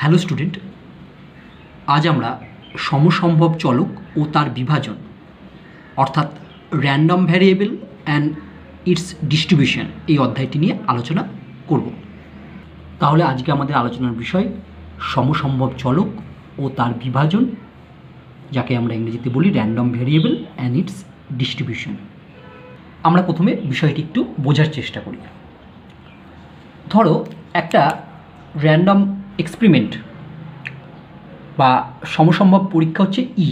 Hello student, আজ আমরা সমসম্ভব চলক ও তার বিভাজন অর্থাৎ random variable and it's distribution এই অধ্যায়টি নিয়ে আলোচনা করব। তাহলে আজকে আমাদের আলোচনার বিষয় সমসম্ভব চলক ও তার বিভাজন, যাকে আমরা ইংরেজিতে বলি random variable and it's distribution. আমরা প্রথমে বিষয়টি একটু বোঝার চেষ্টা করি। ধরো একটা র্যান্ডম এক্সপেরিমেন্ট বা সমসম্ভব পরীক্ষা হচ্ছে ই।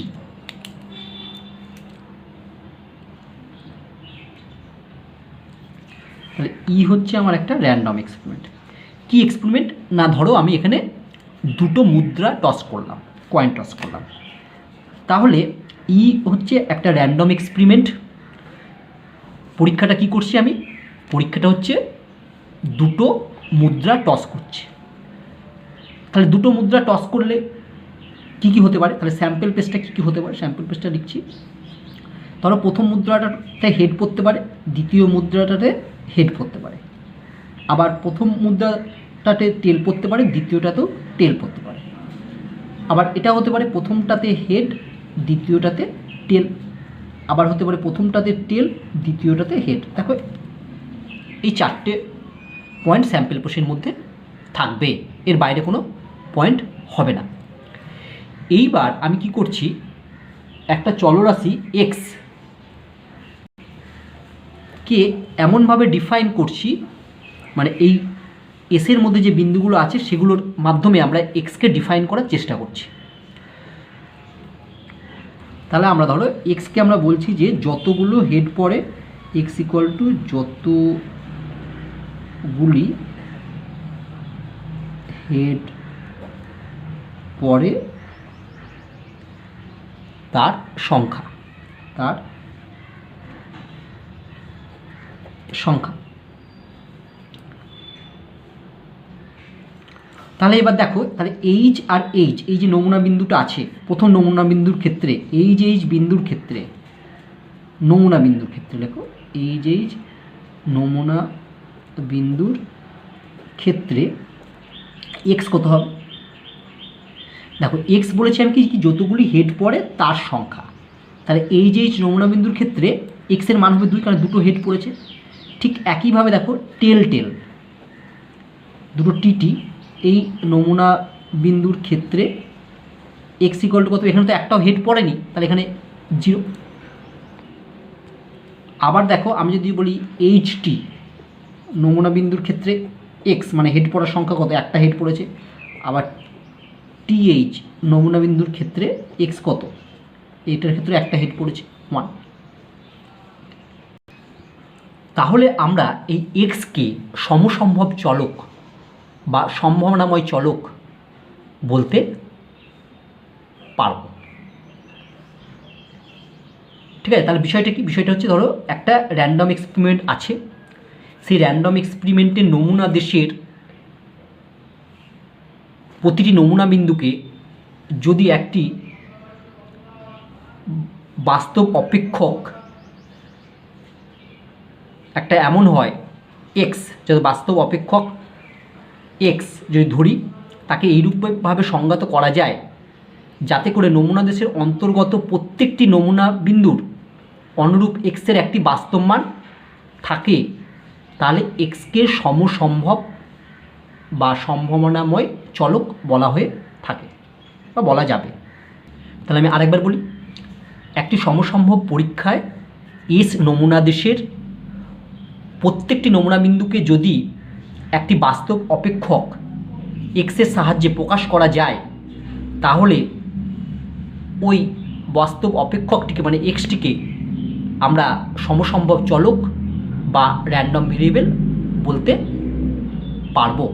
তাহলে ই হচ্ছে আমার একটা র্যান্ডম এক্সপেরিমেন্ট। কি এক্সপেরিমেন্ট না, ধরো আমি এখানে দুটো মুদ্রা টস করলাম, কয়েন টস করলাম। তাহলে ই হচ্ছে একটা র্যান্ডম এক্সপেরিমেন্ট। পরীক্ষাটা কি করছি আমি? পরীক্ষাটা হচ্ছে দুটো মুদ্রা টস করছি। তাহলে দুটো মুদ্রা টস করলে কী কী হতে পারে? তাহলে স্যাম্পল পেজটা কী কী হতে পারে? স্যাম্পল পেজটা লিখছি। ধরো প্রথম মুদ্রাটাতে হেড পড়তে পারে, দ্বিতীয় মুদ্রাটাতে হেড পড়তে পারে, আবার প্রথম মুদ্রাটাতে টেল পড়তে পারে, দ্বিতীয়টাতেও টেল পড়তে পারে। আবার এটা হতে পারে প্রথমটাতে হেড, দ্বিতীয়টাতে টেল, আবার হতে পারে প্রথমটাতে টেল, দ্বিতীয়টাতে হেড। দেখো এই চারটে পয়েন্ট স্যাম্পল পেজের মধ্যে থাকবে, এর বাইরে কোনো পয়েন্ট হবে না। এইবার আমি কি করছি, একটা চলরাশি এক্স কে এমনভাবে ডিফাইন করছি, মানে এই এসের মধ্যে যে বিন্দুগুলো আছে সেগুলোর মাধ্যমে আমরা এক্সকে ডিফাইন করার চেষ্টা করছি। তাহলে আমরা ধরো এক্সকে আমরা বলছি যে যতগুলো হেড পড়ে, এক্স ইকুয়াল টু যতগুলি হেড পড়ে তার সংখ্যা, তাহলে এবার দেখো, তাহলে এইচ আর এইচ, এই যে নমুনা বিন্দুটা আছে প্রথম নমুনা বিন্দুর ক্ষেত্রে, এইচ বিন্দুর ক্ষেত্রে, নমুনা বিন্দুর ক্ষেত্রে লেখো এইচ নমুনা বিন্দুর ক্ষেত্রে এক্স কত হবে? দেখো এক্স বলেছি আমি কি, যতগুলি হেড পড়ে তার সংখ্যা। তাহলে এইচ নমুনা বিন্দুর ক্ষেত্রে এক্সের মান হবে 2, কারণ দুটো হেড পড়েছে। ঠিক একইভাবে দেখো টেল দুটো টিটি এই নমুনা বিন্দুর ক্ষেত্রে এক্স ইকুয়াল টু কত? এখানে তো একটাও হেড পড়েনি, তাহলে এখানে 0। আবার দেখো আমি যদি বলি এইচ টি নমুনা বিন্দুর ক্ষেত্রে এক্স মানে হেড পড়ার সংখ্যা কত? একটা হেড পড়েছে। আবার টিএইচ নমুনা বিন্দুর ক্ষেত্রে এক্স কত? এইটার ক্ষেত্রে একটা হেড পড়েছে 1। তাহলে আমরা এই এক্সকে সমসম্ভব চলক বা সম্ভাবনাময় চলক বলতে পারব। ঠিক আছে, তাহলে বিষয়টা কি? বিষয়টা হচ্ছে ধরো একটা র্যান্ডম এক্সপেরিমেন্ট আছে, সেই র্যান্ডম এক্সপেরিমেন্টের নমুনা দেশের প্রতিটি নমুনা বিন্দুকে যদি একটি বাস্তব অপেক্ষক একটা এমন হয় এক্স, যদি বাস্তব অপেক্ষক এক্স যদি ধরি, তাকে এইরূপভাবে সংজ্ঞাত করা যায় যাতে করে নমুনা দেশের অন্তর্গত প্রত্যেকটি নমুনা বিন্দুর অনুরূপ এক্সের একটি বাস্তব মান থাকে, তাহলে এক্সকে সমসম্ভব বা সম্ভাবনাময় চলক বলা হয়ে থাকে বা বলা যাবে। তাহলে আমি আরেকবার বলি, একটি সমসম্ভব পরীক্ষায় এস নমুনা দেশের প্রত্যেকটি নমুনা বিন্দুকে যদি একটি বাস্তব অপেক্ষক এক্সের সাহায্যে প্রকাশ করা যায়, তাহলে ওই বাস্তব অপেক্ষকটিকে মানে এক্সটিকে আমরা সমসম্ভব চলক বা র্যান্ডম ভেরিয়েবল বলতে পারবো।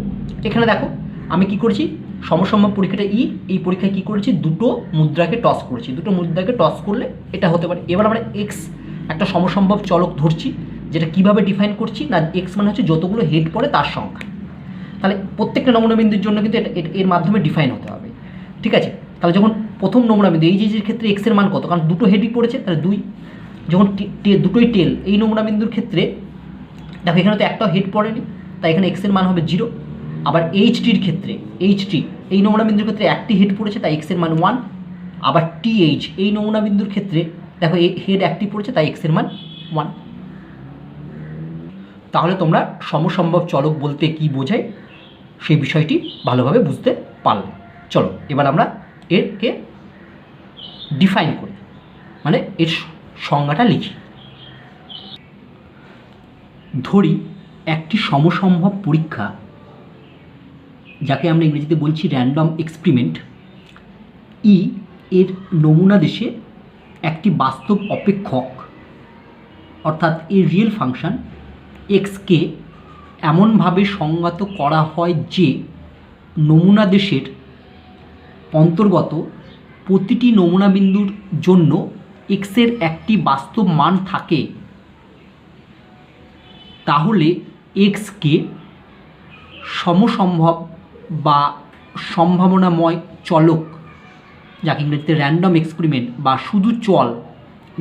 এখানে দেখো আমি কি করেছি, সমসম্ভব পরীক্ষাটা ই, এই পরীক্ষায় কি করেছি, দুটো মুদ্রাকে টস করেছি। দুটো মুদ্রাকে টস করলে এটা হতে পারে। এবার আমরা এক্স একটা সমসম্ভব চলক ধরছি, যেটা কিভাবে ডিফাইন করছি না, এক্স মানে হচ্ছে যতগুলো হেড পড়ে তার সংখ্যা। তাহলে প্রত্যেকটা নমুনা বিন্দুর জন্য কিন্তু এর মাধ্যমে ডিফাইন হতে হবে। ঠিক আছে, তাহলে যখন প্রথম নমুনা বিন্দু এইচের ক্ষেত্রে এক্সের মান কত? কারণ দুটো হেডই পড়েছে, তাহলে 2। যখন দুটোই টেল এই নমুনা বিন্দুর ক্ষেত্রে দেখো এখানে তো একটাও হেড পড়েনি, তাই এখানে এক্সের মান হবে 0। আবার এইচটির ক্ষেত্রে এইচটি এই নমুনা বিন্দুর ক্ষেত্রে একটি হেড পড়েছে তাই এক্সের মান 1। আবার টিএইচ এই নমুনা বিন্দুর ক্ষেত্রে দেখো এই হেড একটি পড়েছে তাই এক্সের মান 1। তাহলে তোমরা সমসম্ভব চলক বলতে কি বোঝায় সেই বিষয়টি ভালোভাবে বুঝতে পারলে। চলো এবার আমরা এরকে ডিফাইন করি, মানে এর সংজ্ঞাটা লিখি। ধরি একটি সমসম্ভব পরীক্ষা, যাকে আমরা ইংরেজিতে বলছি র্যান্ডম এক্সপেরিমেন্ট, ই এর নমুনা দেশে একটি বাস্তব অপেক্ষক অর্থাৎ এর রিয়েল ফাংশন এক্সকে এমনভাবে সংজ্ঞাত করা হয় যে নমুনা দেশের অন্তর্গত প্রতিটি নমুনা বিন্দুর জন্য এক্সের একটি বাস্তব মান থাকে, তাহলে এক্সকে সমসম্ভব বা সম্ভাবনাময় চলক, যাকে ইংরেজিতে র্যান্ডম এক্সপেরিমেন্ট বা শুধু চল,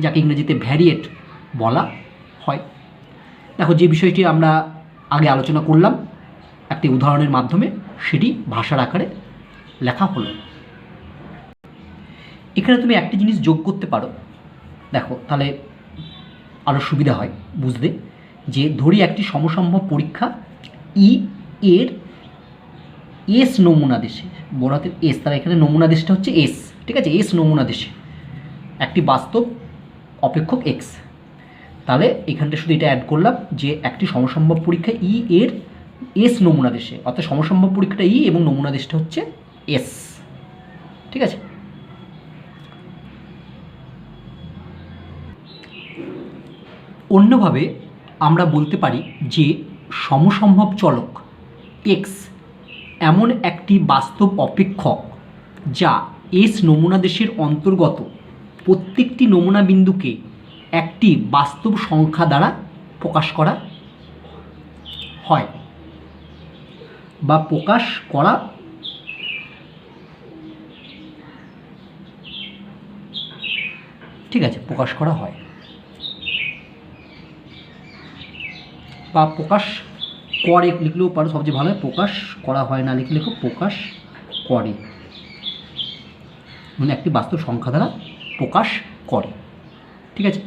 যাকে ইংরেজিতে ভ্যারিয়েট বলা হয়। দেখো যে বিষয়টি আমরা আগে আলোচনা করলাম একটি উদাহরণের মাধ্যমে, সেটি ভাষার আকারে লেখা হলো। এখানে তুমি একটি জিনিস যোগ করতে পারো, দেখো তাহলে আরও সুবিধা হয় বুঝতে, যে ধরি একটি সমসম্ভব পরীক্ষা ই এর এস নমুনা দেশে, বড় হাতের এস, তারা এখানে নমুনা দেশটা হচ্ছে এস, ঠিক আছে, এস নমুনা দেশে একটি বাস্তব অপেক্ষক এক্স। তাহলে এখানটা শুধু এটা অ্যাড করলাম যে একটি সমসম্ভব পরীক্ষা ই এর এস নমুনা দেশে, অর্থাৎ সমসম্ভব পরীক্ষাটা ই এবং নমুনা দেশটা হচ্ছে এস, ঠিক আছে। অন্যভাবে আমরা বলতে পারি যে সমসম্ভব চলক এক্স এমন একটি বাস্তব অপেক্ষক যা এস নমুনা দেশের অন্তর্গত প্রত্যেকটি নমুনা বিন্দুকে একটি বাস্তব সংখ্যা দ্বারা প্রকাশ করা হয় বা প্রকাশ করা ঠিক আছে, প্রকাশ করা হয় বা প্রকাশ করে লিখলেও পারো, সবচেয়ে ভালো হয় প্রকাশ করা হয় না লিখে লেখো প্রকাশ করে, মানে একটি বাস্তব সংখ্যা দ্বারা প্রকাশ করে, ঠিক আছে।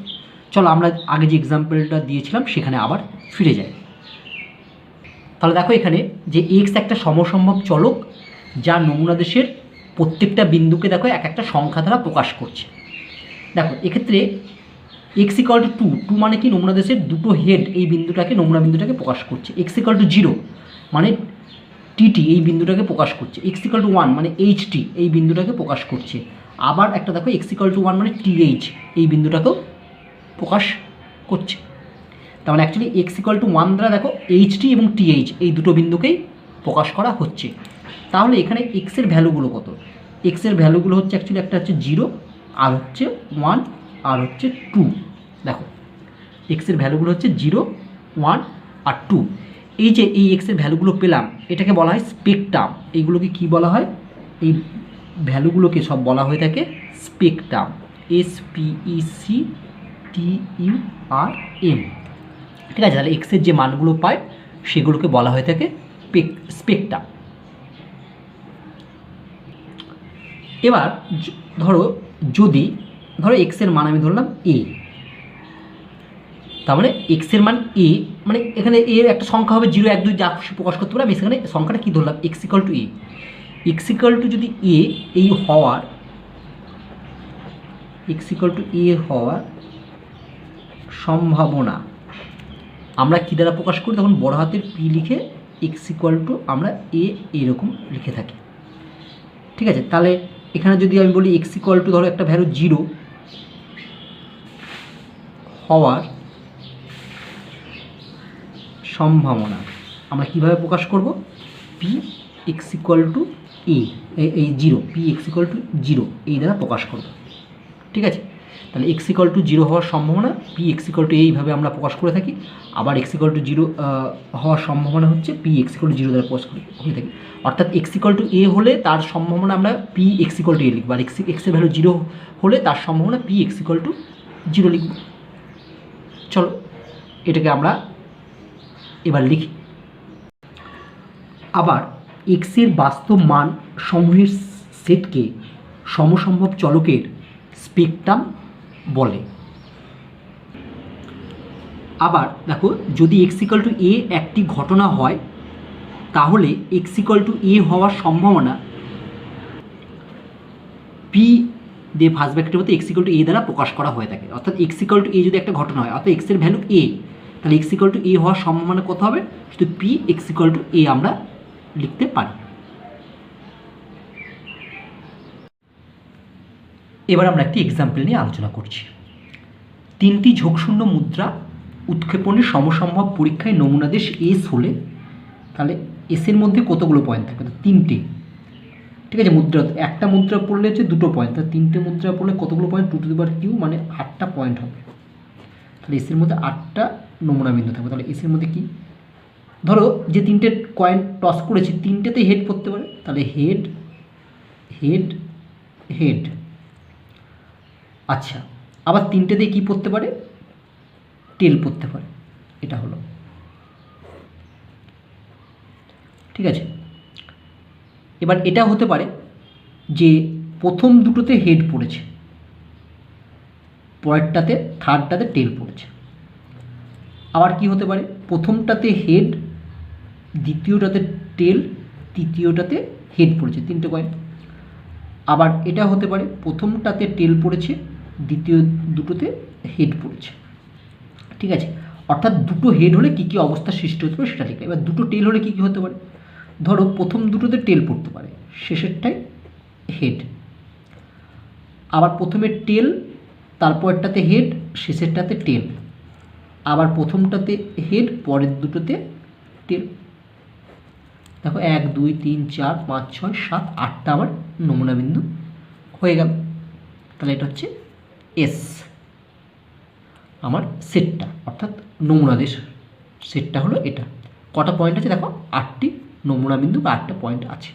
চলো আমরা আগে যে এক্সাম্পলটা দিয়েছিলাম সেখানে আবার ফিরে যাই। তাহলে দেখো এখানে যে এক্স একটা সমসম্ভব চলক যা নমুনা দেশের প্রত্যেকটা বিন্দুকে দেখো এক একটা সংখ্যা দ্বারা প্রকাশ করছে। দেখো এক্ষেত্রে এক্স ইকাল টু 2 মানে কি নমুনা দেশের দুটো হেড এই বিন্দুটাকে নমুনা বিন্দুটাকে প্রকাশ করছে। এক্স ইকাল টু 0 মানে টিটি এই বিন্দুটাকে প্রকাশ করছে। এক্স ইকাল টু 1 মানে এইচটি এই বিন্দুটাকে প্রকাশ করছে। আবার একটা দেখো এক্স ইকাল টু 1 মানে টিএইচ এই বিন্দুটাকেও প্রকাশ করছে। তার মানে অ্যাকচুয়ালি এক্স ইকাল টু 1 দ্বারা দেখো এইচটি এবং টিএইচ এই দুটো বিন্দুকেই প্রকাশ করা হচ্ছে। তাহলে এখানে এক্সের ভ্যালুগুলো কত? এক্সের ভ্যালুগুলো হচ্ছে অ্যাকচুয়ালি একটা হচ্ছে 0 আর হচ্ছে 1 আর হচ্ছে 2। দেখো এক্সের ভ্যালুগুলো হচ্ছে 0, 1 আর 2। এই যে এই এক্সের ভ্যালুগুলো পেলাম এটাকে বলা হয় স্পেকট্রাম। এইগুলোকে কি বলা হয়? এই ভ্যালুগুলোকে সব বলা হয়ে থাকে স্পেকট্রাম, SPECTURM, ঠিক আছে। তাহলে এক্সের যে মানগুলো পায় সেগুলোকে বলা হয়ে থাকে স্পেকট্রাম। এবার যদি ধরো এক্সের মান আমি ধরলাম এ, তার মানে এক্সের মান এ, মানে এখানে এর একটা সংখ্যা হবে 0, 1, 2 যা খুশি প্রকাশ করতে পারে। আমি সেখানে সংখ্যাটা কী ধরলাম? X equal to A. X equal to যদি এ এই হওয়ার, এক্স ইকাল টু এ হওয়ার সম্ভাবনা আমরা কী দ্বারা প্রকাশ করি? তখন বড় হাতের পি লিখে এক্স ইকুয়াল টু আমরা এ এরকম লিখে থাকি, ঠিক আছে। তাহলে এখানে যদি আমি বলি এক্স ইকুয়াল টু ধরো একটা ভ্যালু 0 হওয়ার সম্ভাবনা আমরা কিভাবে প্রকাশ করব? পি এক্স ইকুয়াল টু এ, এই 0 পি এক্স ইকুয়াল টু 0 এই দ্বারা প্রকাশ করব, ঠিক আছে। তাহলে এক্স ইকুয়াল টু 0 হওয়ার সম্ভাবনা পি এক্স ইকুয়াল টু এইভাবে আমরা প্রকাশ করে থাকি। আবার এক্স ইকুয়াল টু 0 হওয়ার সম্ভাবনা হচ্ছে পি এক্স ইকুয়াল টু 0 দ্বারা প্রকাশ হয়ে থাকে। অর্থাৎ এক্স ইকুয়াল টু এ হলে তার সম্ভাবনা আমরা পি এক্স ইকুয়াল টু এ লিখব, আর এক্সের ভ্যালু 0 হলে তার সম্ভাবনা পি এক্স ইকুয়াল টু 0 লিখব। চলো এটাকে আমরা এবার লিখি। আবার এক্সের বাস্তব মান সমূহের সেটকে সমসম্ভব চলকের স্পেকট্রাম বলে। আবার দেখো, যদি এক্স ইকুয়াল টু এ একটি ঘটনা হয় তাহলে এক্স ইকুয়াল টু এ হওয়ার সম্ভাবনা পি দিয়ে ফার্স্ট ব্র্যাকেটের মধ্যে এক্স ইকুয়াল টু এ দ্বারা প্রকাশ করা হয়ে থাকে। অর্থাৎ এক্স ইকুয়াল টু এ যদি একটা ঘটনা হয়, অর্থাৎ এক্সের ভ্যালু এ, তাহলে এক্স ইকুয়াল টু এ হওয়ার সম্ভাবনা কত হবে? শুধু পি এক্স ইকুয়াল টু এ আমরা লিখতে পারি। এবার আমরা একটি এক্সাম্পল নিয়ে আলোচনা করছি। 3টি ঝোঁকশূন্য মুদ্রা উৎক্ষেপণের সমসম্ভব পরীক্ষায় নমুনাদেশ এস হলে তাহলে এসের মধ্যে কতগুলো পয়েন্ট থাকবে? তো 3টে, ঠিক আছে। মুদ্রা, একটা মুদ্রা পড়লে হচ্ছে 2টো পয়েন্ট, তাহলে 3টে মুদ্রা পড়লে কতগুলো point? 2 to the power Q, মানে 8টা পয়েন্ট হবে। তাহলে এসের মধ্যে 8টা নমুনা বিন্দু থাকবে। তাহলে এসের মধ্যে কি, ধরো যে 3টে কয়েন টস করেছি, 3টেতেই হেড পড়তে পারে, তাহলে হেড হেড হেড। আচ্ছা, আবার 3টেতেই কী পড়তে পারে? টেল পড়তে পারে। এটা হলো, ঠিক আছে। এবার এটা হতে পারে যে প্রথম দুটোতে হেড পড়েছে, পরেরটাতে থার্ডটাতে টেল পড়েছে। আবার কি হতে পারে? প্রথমটাতে হেড, দ্বিতীয়টাতে টেল, তৃতীয়টাতে হেড পড়েছে, 3টে কয়েন। আবার এটা হতে পারে প্রথমটাতে টেল পড়েছে, দ্বিতীয় দুটোতে হেড পড়েছে, ঠিক আছে। অর্থাৎ দুটো হেড হলে কী কী অবস্থার সৃষ্টি হতে পারে সেটা লিখে। এবার দুটো টেল হলে কী কী হতে পারে? ধরো প্রথম দুটোতে টেল পড়তে পারে, শেষেরটাই হেড। আবার প্রথমে টেল, তারপরটাতে হেড, শেষেরটাতে টেল। আবার প্রথমটাতে হেড, পরের দুটোতে টেল। দেখো 1 2 3 4 5 6 7 8টা আমার নমুনা বিন্দু হয়ে গেল। তাহলে এটা হচ্ছে এস, আমার সেটটা, অর্থাৎ নমুনাদেশ সেটটা হলো এটা। কটা পয়েন্ট আছে দেখো? 8টি নমুনা বিন্দু বা 8টা পয়েন্ট আছে।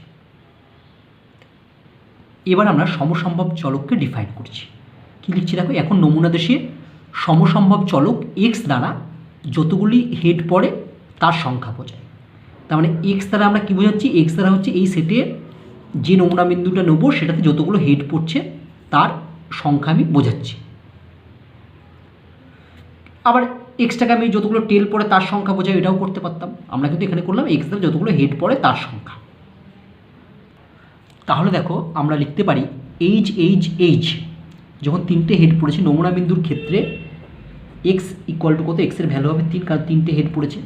এবার আমরা সমসম্ভব চলককে ডিফাইন করছি। কী লিখছি দেখো? এখন নমুনাদেশে সমসম্ভব চলক এক্স দ্বারা যতগুলি হেড পড়ে তার সংখ্যা বোঝায়। তার মানে এক্স দ্বারা আমরা কী বোঝাচ্ছি? এক্স দ্বারা হচ্ছে এই সেটে যে নমুনা বিন্দুটা নেব সেটাতে যতগুলো হেড পড়ছে তার সংখ্যা আমি বোঝাচ্ছি। আবার এক্সটাকে আমি যতগুলো টেল পড়ে তার সংখ্যা বোঝাই, এটাও করতে পারতাম। আমরা কিন্তু এখানে করলাম এক্স দ্বারা যতগুলো হেড পড়ে তার সংখ্যা। তাহলে দেখো আমরা লিখতে পারি এইচ এইচ এইচ, যখন 3টে হেড পড়েছে নমুনা বিন্দুর ক্ষেত্রে এক্স ইকুয়াল টু কত? এক্সের ভ্যালু হবে 3, কারণ 3টে হেড পড়েছে।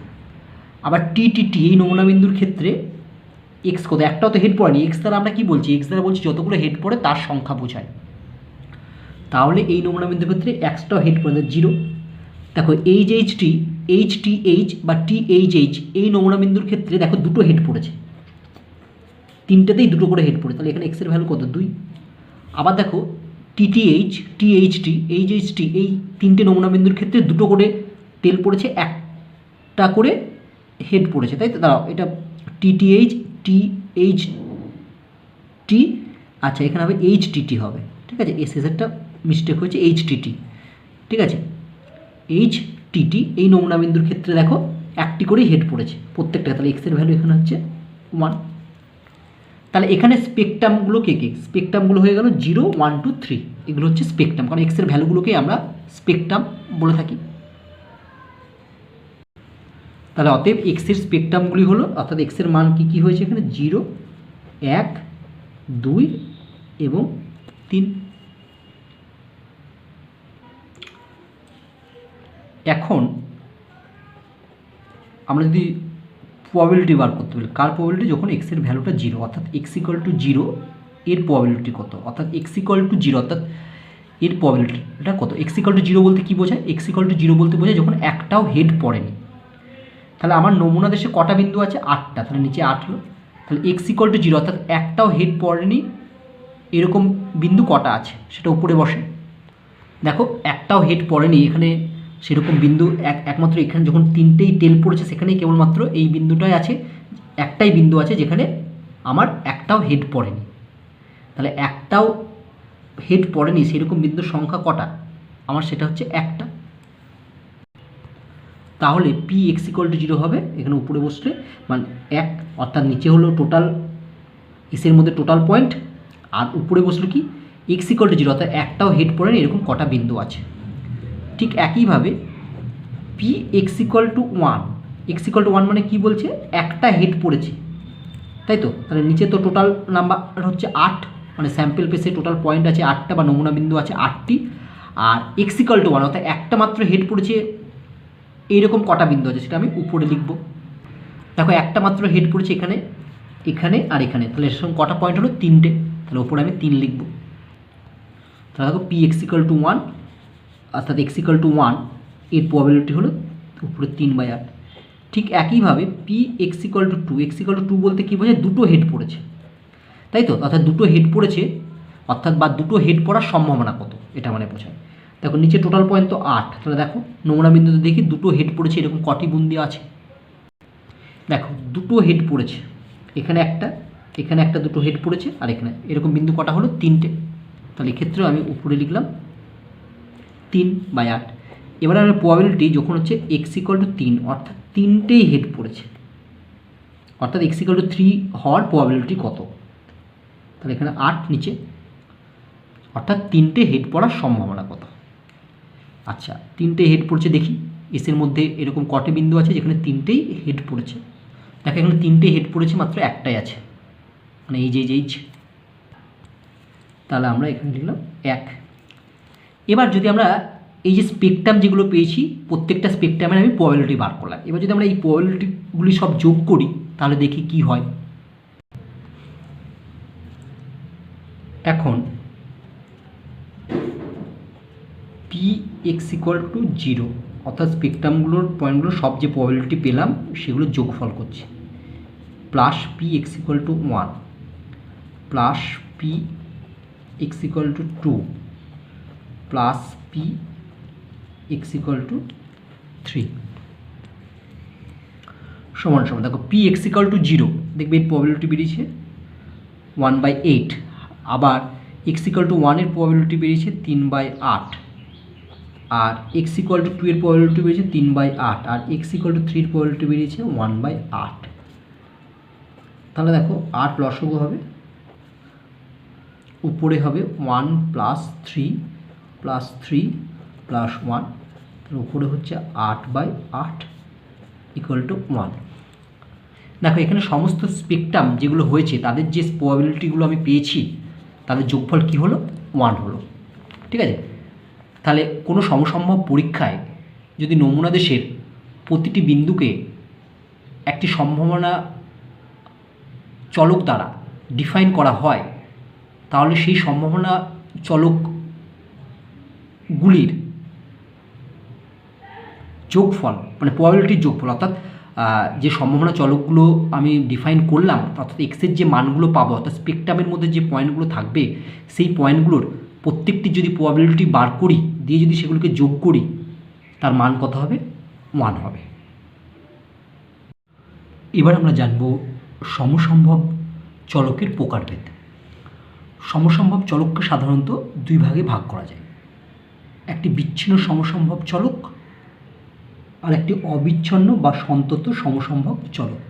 আবার টি টি টি, এই নমুনা বিন্দুর ক্ষেত্রে এক্স কত? একটাও তো হেড পড়েনি। এক্স দ্বারা আমরা কী বলছি? এক্স দ্বারা বলছি যতগুলো হেড পড়ে তার সংখ্যা বোঝায়। তাহলে এই নমুনা বিন্দুর ক্ষেত্রে একটাও হেড পড়ে, 0। দেখো H H T, H T H বা টি এইচ এইচ, এই নমুনা বিন্দুর ক্ষেত্রে দেখো 2টো হেড পড়েছে, 3টেতেই 2টো করে হেড পড়ে, তাহলে এখানে এক্সের ভ্যালু কত? 2। আবার দেখো টিটিএইচ, টিএইচটি, এইচএইচটি, এই 3টে নমুনা বিন্দুর ক্ষেত্রে 2টো করে টেল পড়েছে, একটা করে হেড পড়েছে, তাই তো? দাঁড়াও, এটা টিটিএইচ, টিএইচ টি, আচ্ছা এখানে হবে এইচটিটি হবে, ঠিক আছে। এসএসেরটা মিস্টেক হয়েছে, এইচটিটি, ঠিক আছে। এইচটিটি এই নমুনা বিন্দুর ক্ষেত্রে দেখো একটি করেই হেড পড়েছে প্রত্যেকটা, তাহলে এক্সের ভ্যালু এখানে হচ্ছে 1। তাহলে এখানে স্পেকট্রামগুলো কে কে? স্পেকট্রামগুলো হয়ে গেল 0 1 2 3, এগুলো হচ্ছে স্পেকট্রাম, কারণ এক্সের ভ্যালুগুলোকেই আমরা স্পেকট্রাম বলে থাকি। তাহলে অতএব এক্সের স্পেকট্রামগুলি হলো, অর্থাৎ এক্সের মান কী কী হয়েছে এখানে? 0 1 2 এবং 3। এখন আমরা যদি প্রবাবিলিটি বার করতে পারি, কার প্রবাবিলিটি? যখন এক্সের ভ্যালুটা 0, অর্থাৎ এক্স ইকুয়াল টু 0, এর প্রবাবিলিটি কত? অর্থাৎ এক্স ইকুয়াল টু 0, অর্থাৎ এর প্রবাবিলিটিটা কত? এক্স ইকুয়াল টু 0 বলতে কী বোঝায়? এক্স ইকুয়াল টু 0 বলতে বোঝায় যখন একটাও হেড পড়েনি। তাহলে আমার নমুনা দেশে কটা বিন্দু আছে? 8টা, তাহলে নিচে 8 হলো। তাহলে এক্স ইকুয়াল টু 0, অর্থাৎ একটাও হেড পড়েনি এরকম বিন্দু কটা আছে সেটা উপরে বসে। দেখো একটাও হেড পড়েনি এখানে সেরকম বিন্দু একমাত্র এখানে যখন 3টেই টেল পড়েছে সেখানেই কেবলমাত্র এই বিন্দুটাই আছে, একটাই বিন্দু আছে যেখানে আমার একটাও হেড পড়েনি। তাহলে একটাও হেড পড়েনি সেরকম বিন্দুর সংখ্যা কটা? আমার সেটা হচ্ছে একটা। তাহলে পি এক্স ইকুয়াল টু 0 হবে এখানে উপরে বসলে, মানে 1, অর্থাৎ নিচে হলো টোটাল এসের মধ্যে টোটাল পয়েন্ট, আর উপরে বসলো কি এক্স ইকুয়াল টু 0, অর্থাৎ একটাও হেড পড়ে না, এরকম কটা বিন্দু আছে। ঠিক একইভাবে P x equal to 1, x equal to 1 মানে কী বলছে, একটা হেড পড়েছে, তাই তো? তাহলে নিচে তো টোটাল নাম্বার হচ্ছে 8, মানে স্যাম্পল পেসে টোটাল পয়েন্ট আছে 8টা বা নমুনা বিন্দু আছে 8টি, আর এক্স ইকুয়াল টু 1 অর্থাৎ একটা মাত্র হেড পড়েছে, এইরকম কটা বিন্দু আছে সেটা আমি উপরে লিখব। দেখো একটা মাত্র হেড পড়েছে এখানে, এখানে আর এখানে, তাহলে এর সঙ্গে কটা পয়েন্ট হলো 3টে, তাহলে উপরে আমি 3 লিখব। তাহলে দেখো পি এক্স ইকুয়াল টু 1 অর্থাৎ এক্স ইকুয়াল টু 1 এর প্রবাবিলিটি হলো উপরে 3/8। ঠিক একইভাবে P x equal to 2, x equal to 2 বলতে কী বোঝায়, দুটো হেড পড়েছে, তাই তো? অর্থাৎ দুটো হেড পড়েছে, অর্থাৎ বা দুটো হেড পড়ার সম্ভাবনা কত, এটা মানে বোঝায়। দেখো নিচে টোটাল পয়েন্ট তো 8, তাহলে দেখো নমুনা বিন্দুতে দেখি দুটো হেড পড়েছে, এরকম কটি বিন্দু আছে, দেখো দুটো হেড পড়েছে, এখানে একটা দুটো হেড পড়েছে, আর এখানে এরকম বিন্দু কটা হলো 3টে, তাহলে এক্ষেত্রেও আমি উপরে লিখলাম 3/8। এবারে আমার প্রবাবিলিটি যখন হচ্ছে এক্স ইকুয়াল টু 3 অর্থাৎ 3টেই হেড পড়েছে, অর্থাৎ এক্স ইকুয়াল টু 3 হওয়ার প্রবাবিলিটি কত, তাহলে এখানে 8 নিচে, অর্থাৎ 3টে হেড পড়ার সম্ভাবনা কত। আচ্ছা 3টে হেড পড়েছে দেখি, এসের মধ্যে এরকম কটে বিন্দু আছে যেখানে 3টেই হেড পড়েছে, দেখো এখানে 3টে হেড পড়েছে, মাত্র একটাই আছে, মানে এই যে তাহলে আমরা এখানে লিখলাম 1। এবার যদি আমরা এই যে স্পেকট্রাম যেগুলো পেয়েছি প্রত্যেকটা স্পেকট্রামের আমি প্রবাবিলিটি বার করলাম, এবার যদি আমরা এই প্রবাবিলিটিগুলি সব যোগ করি তাহলে দেখি কি হয়। এখন পি এক্স ইকুয়াল টু 0 অর্থাৎ স্পেকট্রামগুলোর পয়েন্টগুলো সব যে প্রবাবিলিটি পেলাম সেগুলো যোগফল করছি, plus P x equal to 1 plus P x equal to 2 plus P x equal to 3 সমান সমান, দেখো পি এক্স ইকুয়াল টু 0 দেখবে এর প্রবাবিলিটি বেরিয়েছে 1/8, আবার এক্স ইকুয়াল টু 1 এর প্রবাবিলিটি বেরিয়েছে 3/8, আর এক্স ইকুয়াল টু 2 এর প্রবাবিলিটি বেরিয়েছে 3/8, আর এক্স ইকুয়াল টু 3 এর প্রবাবিলিটি বেরিয়েছে 1/8। তাহলে দেখো 8 লসাগু হবে, উপরে হবে 1 প্লাস 3 প্লাস 3 প্লাস 1, তাহলে উপরে হচ্ছে 8/8 ইকুয়াল টু 1। দেখো এখানে সমস্ত স্পেকট্রাম যেগুলো হয়েছে তাদের যে প্রবাবিলিটিগুলো আমি পেয়েছি তাদের যোগফল কী হলো, 1 হলো, ঠিক আছে? তাহলে কোনো সমসম্ভব পরীক্ষায় যদি নমুনা দেশের প্রতিটি বিন্দুকে একটি সম্ভাবনা চলক দ্বারা ডিফাইন করা হয়, তাহলে সেই সম্ভাবনা চলকগুলির যোগফল, মানে প্রবাবিলিটির যোগফল, অর্থাৎ যে সম্ভাবনা চলকগুলো আমি ডিফাইন করলাম, অর্থাৎ এক্সের যে মানগুলো পাবো, অর্থাৎ স্পেকট্রামের মধ্যে যে পয়েন্টগুলো থাকবে সেই পয়েন্টগুলোর প্রত্যেকটি যদি প্রবাবিলিটি বার করি, দিয়ে যদি সেগুলোকে যোগ করি, তার মান কত হবে, 1 হবে। এবার আমরা জানব সমসম্ভব চলকের প্রকারভেদ। সমসম্ভব চলককে সাধারণত দুই ভাগে ভাগ করা যায়, একটি বিচ্ছিন্ন সমসম্ভব চলক আর একটি অবিচ্ছিন্ন বা সন্তত সমসম্ভব চলক।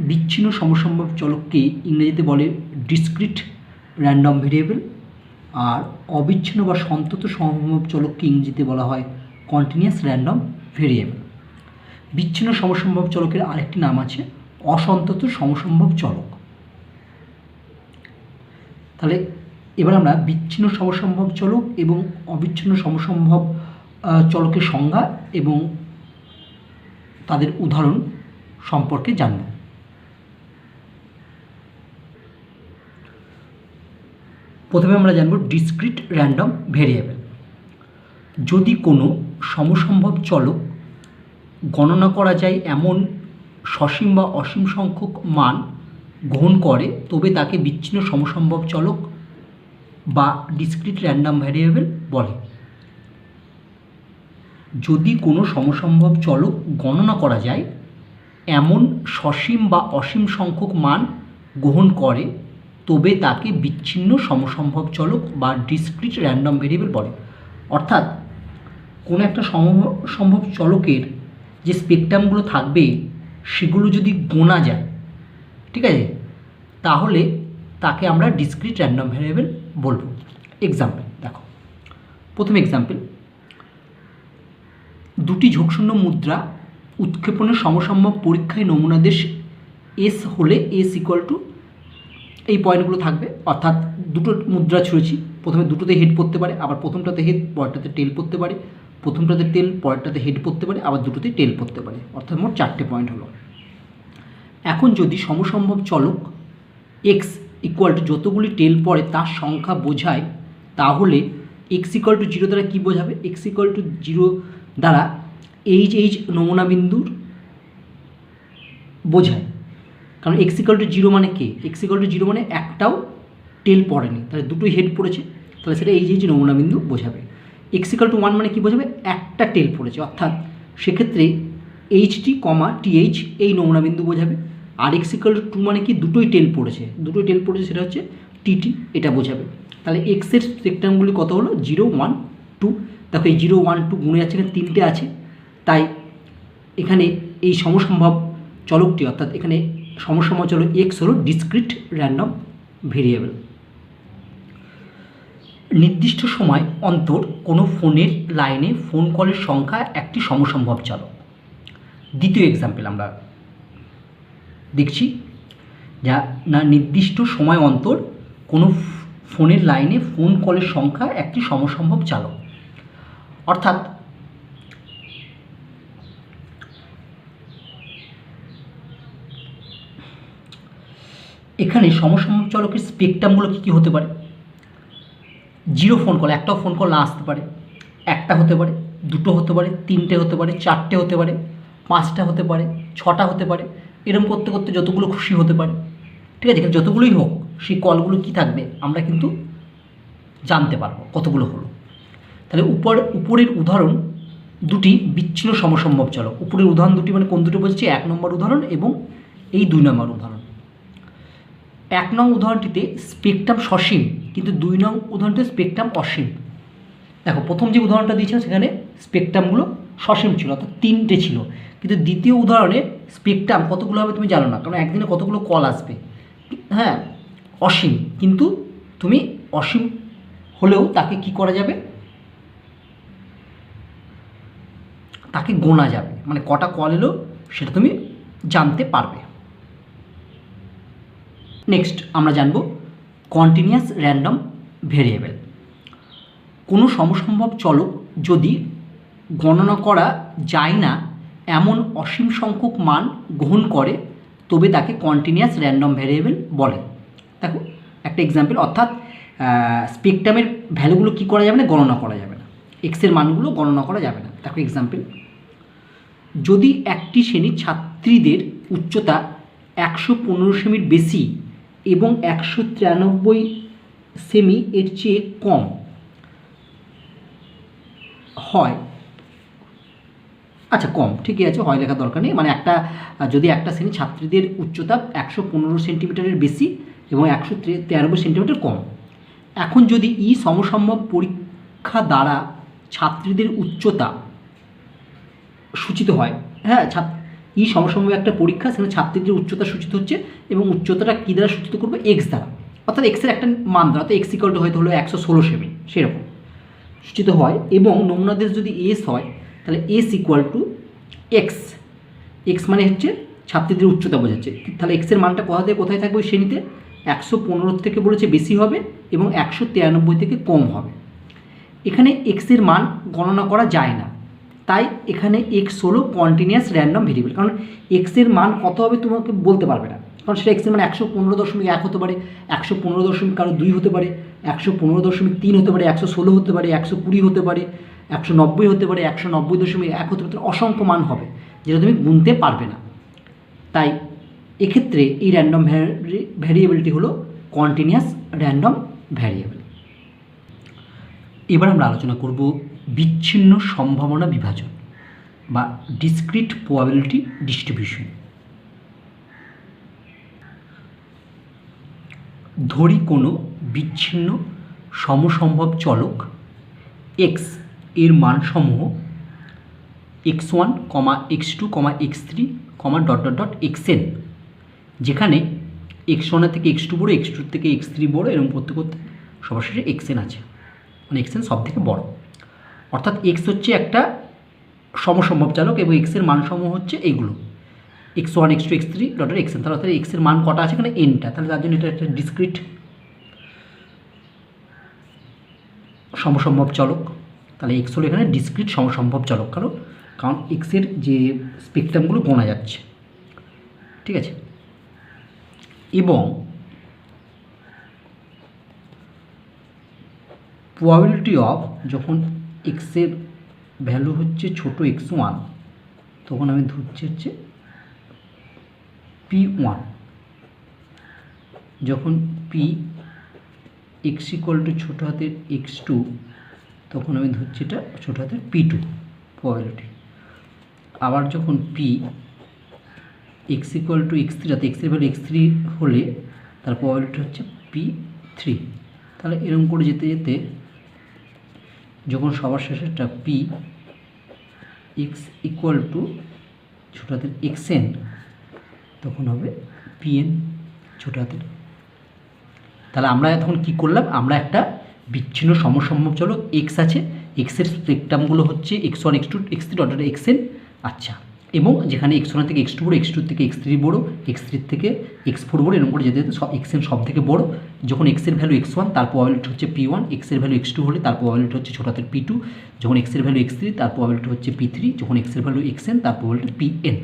বিচ্ছিন্ন সমসম্ভব চলককে ইংরেজিতে বলে ডিসক্রিট র্যান্ডম ভেরিয়েবল, আর অবিচ্ছিন্ন বা সন্তত সমসম্ভব চলককে ইংরেজিতে বলা হয় কন্টিনিউয়াস র্যান্ডম ভেরিয়েবল। বিচ্ছিন্ন সমসম্ভব চলকের আরেকটি নাম আছে অসন্তত সমসম্ভব চলক। তাহলে এবার আমরা বিচ্ছিন্ন সমসম্ভব চলক এবং অবিচ্ছিন্ন সমসম্ভব চলকের সংজ্ঞা এবং তাদের উদাহরণ সম্পর্কে জানব। প্রথমে আমরা জানব ডিসক্রিট র্যান্ডম ভেরিয়েবল। যদি কোনো সমসম্ভব চলক গণনা করা যায় এমন সসীম বা অসীম সংখ্যক মান গ্রহণ করে, তবে তাকে বিচ্ছিন্ন সমসম্ভব চলক বা ডিসক্রিট র্যান্ডম ভ্যারিয়েবল বলে। যদি কোনো সমসম্ভব চলক গণনা করা যায় এমন সসীম বা অসীম সংখ্যক মান গ্রহণ করে, তবে তাকে বিচ্ছিন্ন সমসম্ভব চলক বা ডিসক্রিট র্যান্ডম ভেরিয়েবল বলে। অর্থাৎ কোনো একটা সম্ভব চলকের যে স্পেকট্রামগুলো থাকবে সেগুলো যদি গোনা যায়, ঠিক আছে, তাহলে তাকে আমরা ডিসক্রিট র্যান্ডম ভ্যারিয়েবল বলবো। এক্সাম্পল দেখো, প্রথম এক্সাম্পল, দুটি ঝোঁকশূন্য মুদ্রা উৎক্ষেপণের সমসম্ভব পরীক্ষায় নমুনাদেশ এস হলে এস ইকুয়াল টু এই পয়েন্টগুলো থাকবে, অর্থাৎ দুটো মুদ্রা ছুঁড়েছি, প্রথমে দুটোতে হেড পড়তে পারে, আবার প্রথমটাতে হেড পরেরটাতে টেল পড়তে পারে, প্রথমটাতে টেল পরেরটাতে হেড পড়তে পারে, আবার দুটোতে টেল পড়তে পারে, অর্থাৎ মোট 4টে পয়েন্ট হলো। এখন যদি সমসম্ভব চলক এক্স ইকুয়াল টু যতগুলি টেল পড়ে তার সংখ্যা বোঝায়, তাহলে এক্স ইকুয়াল টু 0 দ্বারা কী বোঝাবে? এক্স ইকুয়াল টু 0 দ্বারা এইচ নমুনা বিন্দুর বোঝায়, কারণ এক্স ইকুয়াল টু 0 মানে কে? এক্স ইকুয়াল টু 0 মানে একটাও টেল পড়েনি, তাহলে দুটোই হেড পড়েছে, তাহলে সেটা এইচ নমুনা বিন্দু বোঝাবে। এক্স ইকুয়াল টু 1 মানে কী বোঝাবে? একটা টেল পড়েছে, অর্থাৎ সেক্ষেত্রে এইচটি কমা টিএইচ এই নমুনা বিন্দু বোঝাবে। আর এক্স ইকুয়াল টু 2 মানে কি? দুটোই টেল পড়েছে, সেটা হচ্ছে টিটি, এটা বোঝাবে। তাহলে এক্সের স্পেকট্রামগুলি কত হলো? 0, 1, 2। দেখো এই 0, 1, 2 গুণে যাচ্ছে, এখানে 3টে আছে, তাই এখানে এই সমসম্ভব চলকটি, অর্থাৎ এখানে সমসম্ভব চলক এক্স হলো ডিসক্রিট র্যান্ডম ভেরিয়েবল। নির্দিষ্ট সময় অন্তর কোনো ফোনের লাইনে ফোন কলের সংখ্যা একটি সমসম্ভব চলক। দ্বিতীয় এক্সাম্পল আমরা দেখছি, যা না নির্দিষ্ট সময় অন্তর কোনো ফোনের লাইনে ফোন কলের সংখ্যা একটি সমসম্ভব চালক, অর্থাৎ এখানে সমসম্ভব চলকের স্পেকট্রামগুলো কী কী হতে পারে? 0 ফোন কল, একটাও ফোন কল না আসতে পারে, একটা হতে পারে, দুটো হতে পারে, 3টে হতে পারে, 4টে হতে পারে, 5টা হতে পারে, 6টা হতে পারে, এরকম করতে করতে যতগুলো খুশি হতে পারে, ঠিক আছে। যতগুলোই হোক সেই কলগুলো কী থাকবে আমরা কিন্তু জানতে পারবো কতগুলো হলো। তাহলে উপরের উদাহরণ দুটি বিচ্ছিন্ন সমসম্ভব চলক। উপরের উদাহরণ দুটি মানে কোন দুটো বলছি? 1 নম্বর উদাহরণ এবং এই 2 নম্বর উদাহরণ। 1 নং উদাহরণটিতে স্পেকট্রাম সসীম, কিন্তু 2 নং উদাহরণটিতে স্পেকট্রাম অসীম। দেখো প্রথম যে উদাহরণটা দিয়েছিলাম সেখানে স্পেকট্রামগুলো সসীম ছিল, অর্থাৎ 3টে ছিল, কিন্তু দ্বিতীয় উদাহরণে স্পেকট্রাম কতগুলো হবে তুমি জানো না, কারণ একদিনে কতগুলো কল আসবে। হ্যাঁ, অসীম, কিন্তু তুমি অসীম হলেও তাকে কি করা যাবে? তাকে গোনা যাবে, মানে কটা কল এলো সেটা তুমি জানতে পারবে। নেক্সট আমরা জানব কন্টিনিউয়াস র্যান্ডম ভেরিয়েবল। কোনো সমসম্ভব চলক যদি গণনা করা যায় না এমন অসীম সংখ্যক মান গ্রহণ করে, তবে তাকে কন্টিনিউয়াস র্যান্ডম ভেরিয়েবল বলে। দেখো একটা এক্সাম্পল, অর্থাৎ স্পেকট্রামের ভ্যালুগুলো কী করা যাবে না? গণনা করা যাবে না, এক্সের মানগুলো গণনা করা যাবে না। দেখো এক্সাম্পল, যদি একটি শ্রেণীর ছাত্রীদের উচ্চতা 115 সেমির বেশি এবং 193 সেমি এর চেয়ে কম হয়, আচ্ছা কম ঠিকই আছে, হয় লেখার দরকার নেই, মানে যদি একটা শ্রেণীর ছাত্রীদের উচ্চতা 115 সেন্টিমিটারের বেশি এবং 193 সেন্টিমিটার কম। এখন যদি সমসম্ভব পরীক্ষা দ্বারা ছাত্রীদের উচ্চতা সূচিত হয়, হ্যাঁ সমসম্ভব একটা পরীক্ষা, সেখানে ছাত্রীদের উচ্চতা সূচিত হচ্ছে এবং উচ্চতাটা কী দ্বারা সূচিত করবে? এক্স দ্বারা, অর্থাৎ এক্সের একটা মান দ্বারা, তো এক্স ইকুয়াল টু হয়তো হলো 116 সেমি সেরকম সূচিত হয়, এবং নমুনাদেশ যদি এস হয় তাহলে S equal to x. X মানে হচ্ছে ছাত্রীদের উচ্চতা বোঝাচ্ছে, তাহলে এক্সের মানটা কোথায় থাকবে? ওই শ্রেণীতে 115 থেকে বলেছে বেশি হবে এবং 193 থেকে কম হবে। এখানে এক্সের মান গণনা করা যায় না, তাই এখানে এক্স হলো কন্টিনিউয়াস র্যান্ডম ভেরিয়েবল, কারণ এক্সের মান কত হবে তোমাকে বলতে পারবে না, কারণ সেটা এক্সের মান 115.1 হতে পারে, 115.2 হতে পারে, 115.3 হতে পারে, 116 হতে পারে, 120 হতে পারে, 190 হতে পারে, 190.1 হতে পারে, অসংখ্য মান হবে যেটা তুমি গুনতে পারবে না। তাই এক্ষেত্রে এই র্যান্ডম ভ্যারিয়েবলটি হলো কন্টিনিউয়াস র্যান্ডম ভ্যারিয়েবল। এবার আমরা আলোচনা করব বিচ্ছিন্ন সম্ভাবনা বিভাজন বা ডিসক্রিট প্রবাবিলিটি ডিস্ট্রিবিউশন। ধরি কোনো বিচ্ছিন্ন সমসম্ভব চলক এক্স এর মানসমূহ x1, x2, x3, dot dot dot xn, যেখানে x1 থেকে x2 বড়, x2 থেকে x3 বড়, এরকম করতে করতে সবার শেষে xn আছে, মানে xn সব থেকে বড়। অর্থাৎ x হচ্ছে একটা সমসম্ভব চালক এবং x এর মানসমূহ হচ্ছে এইগুলো x1, x2, x3 dot dot xn। তাহলে অর্থাৎ x এর মান কটা আছে এখানে? nটা। তাহলে তার জন্য এটা একটা ডিসক্রিট সমসম্ভব চলক। তাহলে x হলো এখানে ডিসক্রিট সমসম্ভব চলক, কারণ x এর যে স্পেকট্রামগুলো গোনা যাচ্ছে, ঠিক আছে। এবং প্রবাবিলিটি অফ, যখন x এর ভ্যালু হচ্ছে ছোট x1, তখন আমি ধরছি হচ্ছে p1। যখন p x ইকুয়াল টু ছোটো হাতের x2, তখন আমি ধরছি এটা ছোটো হাতের p2 প্রবাবিলিটি। আবার যখন p x equal to x3, যাতে x এর ভ্যালু x3 হলে তার প্রবাবিলিটি হচ্ছে p3। তাহলে এরকম করে যেতে যেতে যখন সবার শেষেরটা p x ইকুয়াল টু ছোটো হাতের xn, তখন হবে pn ছোটো হাতের। তাহলে আমরা এখন কি করলাম? আমরা একটা বিচ্ছিন্ন সমসম্ভব চলক x আছে, x এর স্পেকট্রামগুলো হচ্ছে x1, x2, x3 dot dot xn। আচ্ছা, এবং যেখানে x1 থেকে x2 বড়, x2 থেকে x3 বড়, x3 থেকে x4 বড়, এরকম করে যেতে যেতে সব xn সব থেকে বড়। যখন x এর ভ্যালু x1, তার প্রবাবিলিটি হচ্ছে p1, x এর ভ্যালু x2 হলে তার প্রবাবিলিটি হচ্ছে ছোটো হাতের p2, যখন x এর ভ্যালু x3, তার প্রবাবিলিটি হচ্ছে p3, যখন x এর ভ্যালু xn, তার প্রবাবিলিটি pn।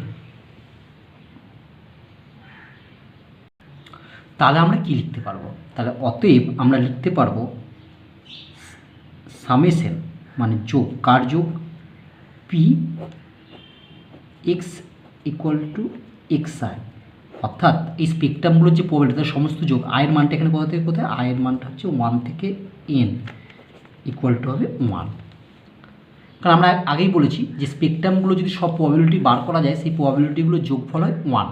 তাহলে আমরা কি লিখতে পারবো? তাহলে অতএব আমরা লিখতে পারবো সামেশন, মানে যোগ, কার যোগ? p x equal to xi, অর্থাৎ এই স্পেকট্রামগুলোর যে প্রবাবিলিটি তার সমস্ত যোগ। আয়ের মানটা এখানে কোথা থেকে কোথায়? আয়ের মানটা হচ্ছে 1 থেকে n ইকুয়াল টু হবে 1। কারণ আমরা আগেই বলেছি যে স্পেকট্রামগুলো যদি সব প্রবাবিলিটি বার করা যায়, সেই প্রবাবিলিটিগুলো যোগফল হয় 1।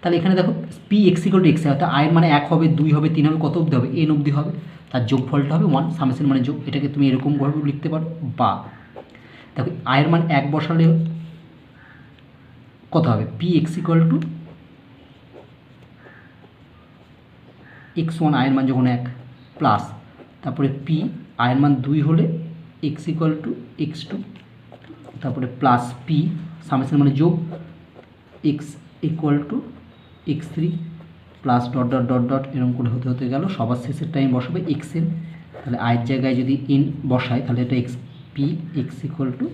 তাহলে এখানে দেখো p x equal to xi, অর্থাৎ আয়ের মানে 1 হবে, 2 হবে, 3 হবে, কত অবধি হবে? n অবধি হবে। তার যোগফলটা হবে 1, সামেশন মানে যোগ। এটাকে তুমি এরকমভাবে লিখতে পারো। বা দেখো আয়ের মান 1 বসালে কত হবে? p x equal to x1, আয়ের মান যখন 1, প্লাস তারপরে p আয়ের মান 2 হলে x ইকুয়াল টু x2, তারপরে প্লাস p সামেশন মানে যোগ x equal to x3, plus dot dot dot dot, এরকম করে হতে হতে গেল সবার শেষের টাইম বসাবে xn। তাহলে আয়ের জায়গায় যদি n বসায়, তাহলে এটা p x equal to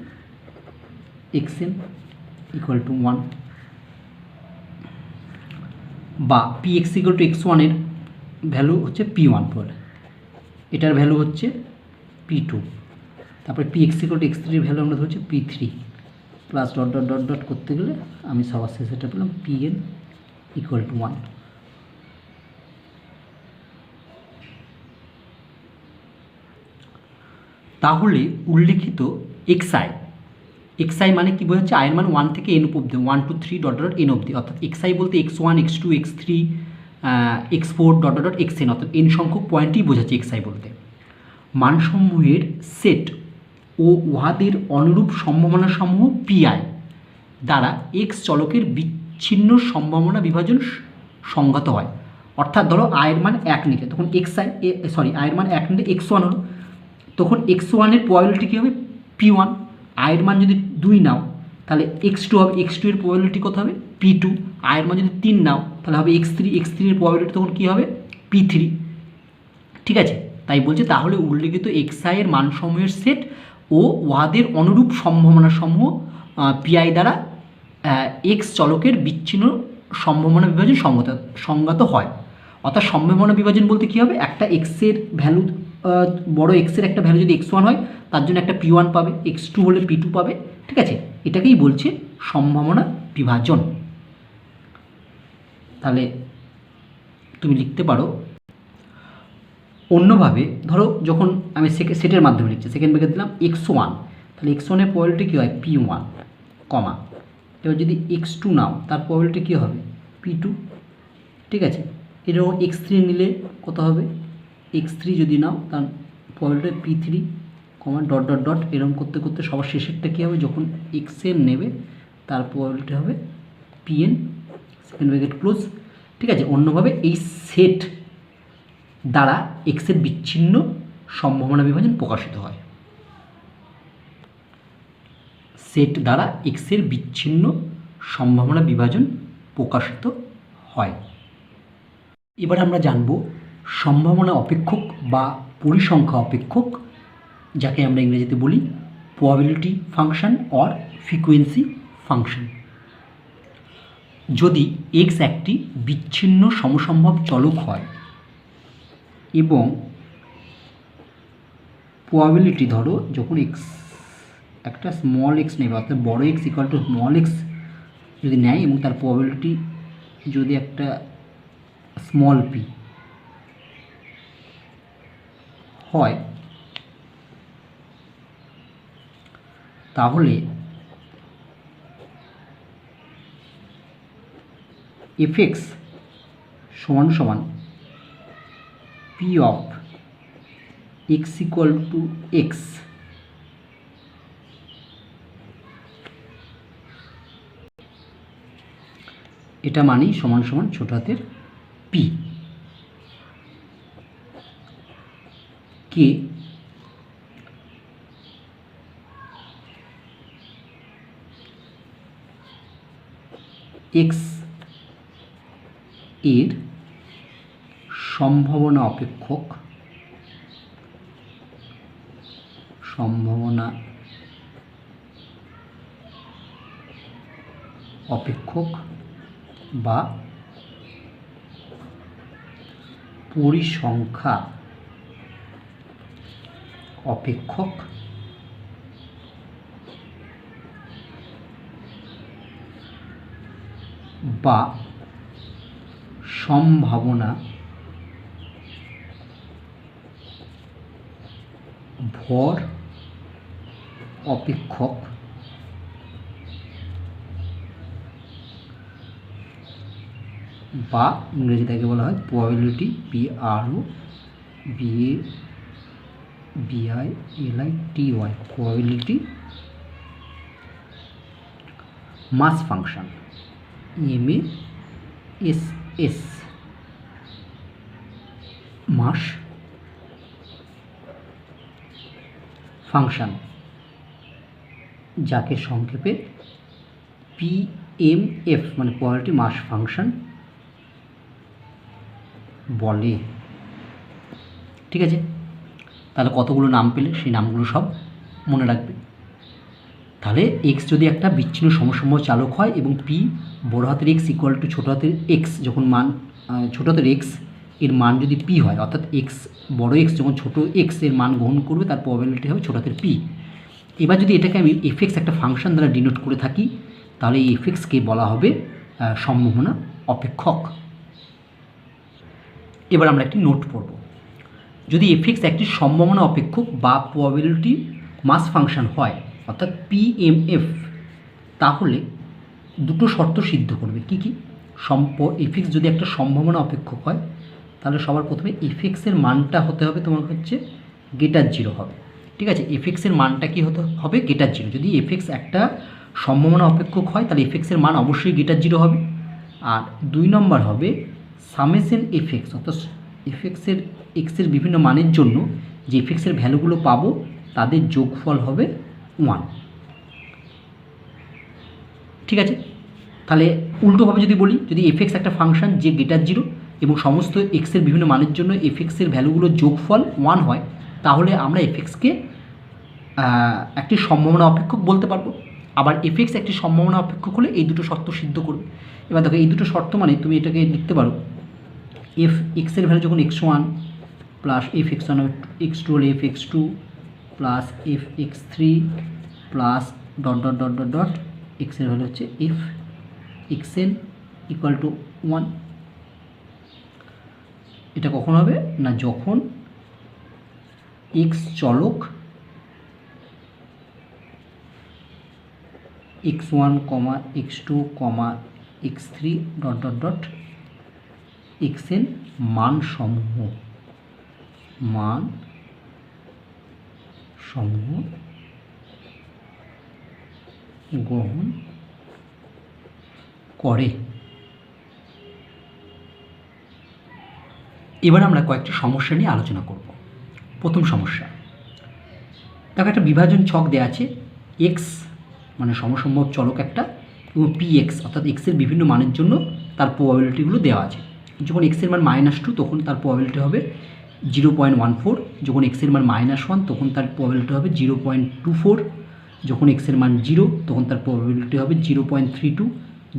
xn equal to 1। বা p x equal to x1 এর ভ্যালু হচ্ছে p1 পরে, এটার ভ্যালু হচ্ছে p2, তারপরে p x equal to x3 এর ভ্যালু আমরা ধরছি p3, plus dot dot dot dot করতে গেলে আমি সবার শেষেটা পেলাম pn ইকুয়াল টু 1। তাহলে উল্লিখিত xi মানে কি বোঝাচ্ছে? আয়ের মান 1 থেকে n অবধি, 1 2 3 ডট ডট n অবধি, অর্থাৎ xi বলতে x1, x2, x3, x4 dot dot xn, অর্থাৎ n সংখ্যক পয়েন্টই বোঝাচ্ছে xi বলতে। মানসমূহের সেট ও উহাদের অনুরূপ সম্ভাবনাসমূহ pi দ্বারা x চলকের বিচ্ছিন্ন সম্ভাবনা বিভাজন সংজ্ঞাত হয়। অর্থাৎ ধরো আয়ের মান 1 নিলে, তখন আয়ের মান 1 নিলে x1 হলো, তখন x1 এর প্রবাবিলিটি কী হবে? p1। আয়ের মান যদি 2 নাও, তাহলে x2 হবে, x2 এর প্রবাবিলিটি কত হবে? p2। আয়ের মান যদি 3 নাও, তাহলে হবে x3, x3 এর প্রবাবিলিটি তখন কী হবে? p3। ঠিক আছে, তাই বলছে তাহলে উল্লিখিত xi এর মানসমূহের সেট ও উহাদের অনুরূপ সম্ভাবনাসমূহ pi দ্বারা x চলকের বিচ্ছিন্ন সম্ভাবনা বিভাজন সংজ্ঞাত হয়। অর্থাৎ সম্ভাবনা বিভাজন বলতে কী হবে? একটা x এর ভ্যালু, বড় x এর একটা ভ্যালু যদি x1 হয়, তার জন্য একটা p1 পাবে, x2 হলে p2 পাবে। ঠিক আছে, এটাকেই বলছে সম্ভাবনা বিভাজন। তাহলে তুমি লিখতে পারো অন্যভাবে, ধরো যখন আমি সেটের মাধ্যমে লিখছি, সেকেন্ড ব্র্যাকেট দিলাম x1, তাহলে x1 এর প্রবাবিলিটি কী হয়? p1, কমা, এবার যদি x2 নাও, তার প্রবাবিলিটি কী হবে? p2। ঠিক আছে, এরকম x3 নিলে কত হবে? x3 যদি নাও, তার প্রবাবিলিটি p3, কমা ডট ডট ডট এরকম করতে করতে সবার শেষেরটা কী হবে, যখন এক্সএন নেবে তার প্রবাবিলিটি হবে পিএন সেকেন্ড ব্র্যাকেট ক্লোজ। ঠিক আছে, অন্যভাবে এই সেট দ্বারা এক্সের বিচ্ছিন্ন সম্ভাবনা বিভাজন প্রকাশিত হয়। সেট দ্বারা এক্সের বিচ্ছিন্ন সম্ভাবনা বিভাজন প্রকাশিত হয়। এবার আমরা জানব সম্ভাবনা অপেক্ষক বা পরিসংখ্যা অপেক্ষক, যাকে আমরা ইংরেজিতে বলি probability function or frequency function. যদি এক্স একটি বিচ্ছিন্ন সমসম্ভব চলক হয় এবং প্রবাবিলিটি ধরো যখন এক্স একটা স্মল এক্স নেবে, অর্থাৎ বড় x equal to small x যদি নেয় এবং তার প্রবাবিলিটি যদি একটা স্মল পি হয়, তাহলে এফ এক্স সমান সমান P of x equal to x এটা মানেই সমান সমান ছোট হাতের পি কে এক্স এর সম্ভাবনা অপেক্ষক বা পরিসংখ্যা অপেক্ষক বা সম্ভাবনা ভর অপেক্ষক বা ইংরেজি তাকে বলা হয় প্রবাবিলিটি PROBILITY প্রবাবিলিটি মাস ফাংশন MASS মাস ফাংশন, যাকে সংক্ষেপে PMF মানে প্রবাবিলিটি মাস ফাংশন বলে। ঠিক আছে, তাহলে কতগুলো নাম পেলে সেই নামগুলো সব মনে রাখবে। তাহলে এক্স যদি একটা বিচ্ছিন্ন সমসম্ভব চালক হয় এবং পি বড় হাতের এক্স ইকুয়াল টু ছোটো হাতের এক্স যখন মান ছোটো হাতের এক্স এর মান যদি পি হয়, অর্থাৎ এক্স বড় এক্স যখন ছোটো এক্স এর মান গ্রহণ করবে তার প্রবাবিলিটি হবে ছোটো হাতের পি। এবার যদি এটাকে আমি এফএক্স একটা ফাংশন দ্বারা ডিনোট করে থাকি, তাহলে এই এফএক্সকে বলা হবে সম্ভাবনা অপেক্ষক। এবার আমরা একটি নোট পড়ব। যদি এফএক্স একটি সম্ভাবনা অপেক্ষক বা প্রবাবিলিটি মাস ফাংশন হয়, অর্থাৎ PMF, তাহলে দুটো শর্ত সিদ্ধ করবে। কি কি? এফএক্স যদি একটা সম্ভাবনা অপেক্ষক হয়, তাহলে সবার প্রথমে এফএক্সের মানটা হতে হবে তোমার হচ্ছে গ্রেটার জিরো হবে। ঠিক আছে, এফএক্সের মানটা কি হতে হবে? Greater zero. যদি এফএক্স একটা সম্ভাবনা অপেক্ষক হয় তাহলে এফএক্সের মান অবশ্যই গ্রেটার জিরো হবে। আর 2 নম্বর হবে সামেশন এফএক্স, অর্থাৎ এফএক্সের এক্সের বিভিন্ন মানের জন্য যে এফএক্সের ভ্যালুগুলো পাবো তাদের যোগফল হবে 1। ঠিক আছে, তাহলে উল্টোভাবে যদি বলি, যদি এফএক্স একটা ফাংশন যে গ্রেটার জিরো এবং সমস্ত এক্সের বিভিন্ন মানের জন্য এফএক্সের ভ্যালুগুলোর যোগফল 1 হয়, তাহলে আমরা এফএক্সকে একটি সম্ভাবনা অপেক্ষক বলতে পারবো। আবার এফএক্স একটি সম্ভাবনা অপেক্ষক হলে এই দুটো শর্ত সিদ্ধ করবে। এবার দেখো এই দুটো শর্ত মানে তুমি এটাকে লিখতে পারো এফ এক্সের ভ্যালু যখন x1 plus F x1 x2 হলে F x2 plus F x3 plus dot dot dot dot dot এক্সের ভ্যালু হচ্ছে এফ xn ইকুয়াল টু 1। এটা কখন হবে না, যখন x চলক x1, x2, x3 dot dot dot xn মান সমূহ গ্রহণ করে। এবার আমরা কয়েকটি সমস্যা নিয়ে আলোচনা করব। প্রথম সমস্যা, দেখো একটা বিভাজন ছক দেওয়া আছে, এক্স মানে সমসম্ভব চলক একটা এবং পি এক্স অর্থাৎ এক্সের বিভিন্ন মানের জন্য তার প্রবাবিলিটিগুলো দেওয়া আছে। যখন এক্সের মান -2 তখন তার প্রবাবিলিটি হবে 0.14, যখন এক্সের মান -1 তখন তার প্রবাবিলিটি হবে 0.24, যখন এক্সের মান 0 তখন তার প্রবাবিলিটি হবে 0.32,